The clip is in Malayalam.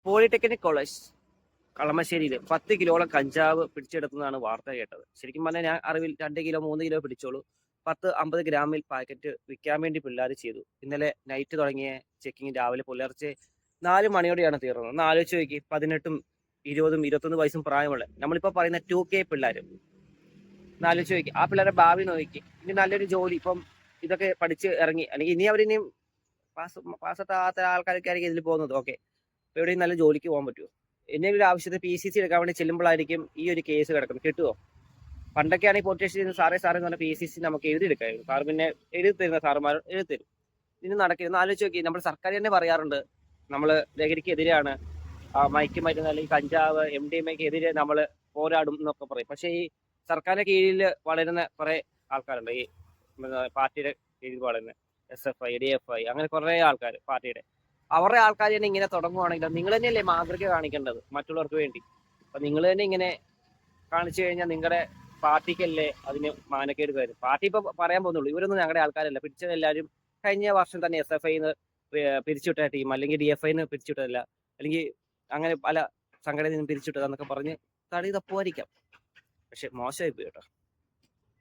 പോളിടെക്നിക് കോളേജ് കളമശ്ശേരിയിൽ 10 കിലോളം കഞ്ചാവ് പിടിച്ചെടുത്തെന്നാണ് വാർത്ത കേട്ടത്. ശരിക്കും പറഞ്ഞാൽ ഞാൻ അറിവിൽ 2 കിലോ 3 കിലോ പിടിച്ചോളൂ. 10-50 ഗ്രാമിൽ പാക്കറ്റ് വിൽക്കാൻ വേണ്ടി പിള്ളേർ ചെയ്തു. ഇന്നലെ നൈറ്റ് തുടങ്ങിയ ചെക്കിങ് രാവിലെ പുലർച്ചെ 4 മണിയോടെയാണ് തീർന്നത്. ഒന്ന് ആലോചിച്ച് നോക്കി, 18ഉം 20ഉം 21 വയസ്സും പ്രായമുള്ള നമ്മളിപ്പോൾ പറയുന്ന 2K പിള്ളേർ ഒന്ന് ആലോചിച്ച് നോക്കി. ആ പിള്ളേരുടെ ഭാവി നോക്കി. ഇനി നല്ലൊരു ജോലി ഇപ്പം ഇതൊക്കെ പഠിച്ച് ഇറങ്ങി, അല്ലെങ്കിൽ ഇനി അവരിനിയും പാസ്സാത്ത ആൾക്കാരൊക്കെ ആയിരിക്കും ഇതിൽ പോകുന്നത്. ഓക്കെ, അപ്പോൾ എവിടെയും നല്ല ജോലിക്ക് പോകാൻ പറ്റുമോ? എന്തെങ്കിലും ഒരു ആവശ്യത്തിന് PCC എടുക്കാൻ വേണ്ടി ചെല്ലുമ്പോഴായിരിക്കും ഈ ഒരു കേസ് കിടക്കുന്നത്. കിട്ടുമോ? പണ്ടൊക്കെ ആണെങ്കിൽ പോലീസ് സ്റ്റേഷനിൽ സാറേ എന്ന് പറഞ്ഞാൽ PCC നമുക്ക് എഴുതിയെടുക്കായിരുന്നു. സാർ പിന്നെ എഴുതി തരുന്ന സാറുമാർ എഴുതി തരും. ഇനി നടക്കില്ല. ഒന്ന് ആലോചിച്ച് നോക്കി, നമ്മൾ സർക്കാർ തന്നെ പറയാറുണ്ട് നമ്മൾ ലഹരിക്കെതിരെയാണ്, മയക്കുമരുന്ന് അല്ലെങ്കിൽ കഞ്ചാവ് MDMA എതിരെ നമ്മൾ പോരാടും എന്നൊക്കെ പറയും. പക്ഷേ ഈ സർക്കാരിന്റെ കീഴിൽ വളരുന്ന കുറെ ആൾക്കാരുണ്ട്. ഈ പാർട്ടിയുടെ കീഴിൽ വളരുന്ന SFI, DFI അങ്ങനെ കുറെ ആൾക്കാർ പാർട്ടിയുടെ, അവരുടെ ആൾക്കാർ തന്നെ ഇങ്ങനെ തുടങ്ങുവാണെങ്കിൽ നിങ്ങൾ തന്നെയല്ലേ മാതൃക കാണിക്കേണ്ടത് മറ്റുള്ളവർക്ക് വേണ്ടി. അപ്പൊ നിങ്ങൾ തന്നെ ഇങ്ങനെ കാണിച്ചു കഴിഞ്ഞാൽ നിങ്ങളുടെ പാർട്ടിക്കല്ലേ അതിന് മാനക്കേട് വരും. പാർട്ടി ഇപ്പൊ പറയാൻ പോകുന്നുള്ളൂ, ഇവരൊന്നും ഞങ്ങളുടെ ആൾക്കാരല്ല. പിടിച്ചതെല്ലാവരും കഴിഞ്ഞ വർഷം തന്നെ SFIന്ന് പിരിച്ചുവിട്ട ടീം, അല്ലെങ്കിൽ DFIന്ന് പിരിച്ചുവിട്ടതല്ല, അല്ലെങ്കിൽ അങ്ങനെ പല സംഘടനയിൽ നിന്ന് പിരിച്ചുവിട്ടതെന്നൊക്കെ പറഞ്ഞ് തടി തപ്പുമായിരിക്കാം. പക്ഷെ മോശമായി പോയി കേട്ടോ.